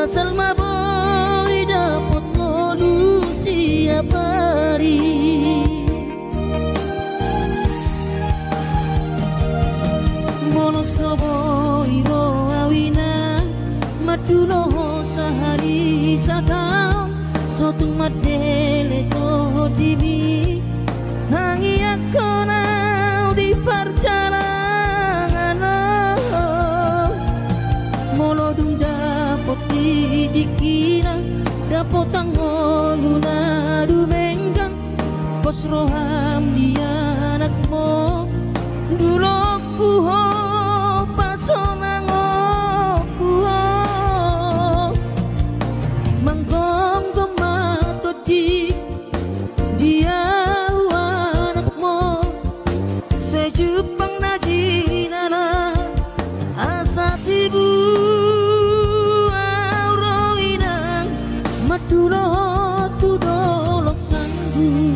asal maboy dapat molu siap hari. Mono soboy ro awina madulo sehari satau sotung madele to dimi hangi akona di perjalanan mono dung dapot dikira dapot tangoluna dumenggang pos roham dia anakmu dulu puho pasonango puho manggom gomato di dia anakmu sejupang najinana asat ibu auroinang maduro tudolok sanggu.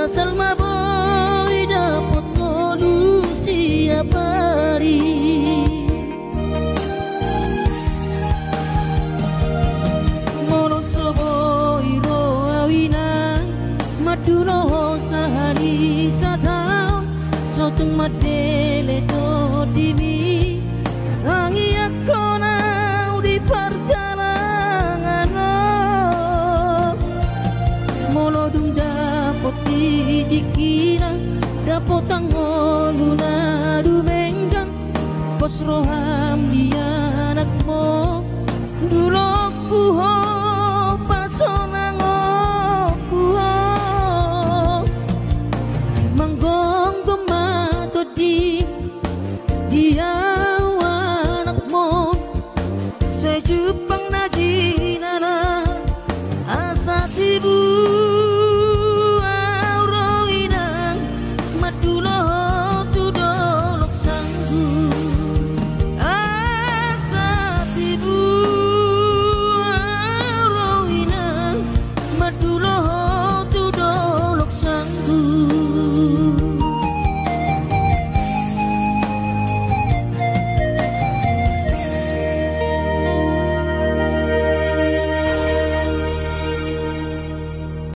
Asal maboy dapat molu siap hari. Mono soboy ro awina madulo sehari satau sotung madele to dimi hangi akona di perjalanan mono dung dapot dikira dapot tangol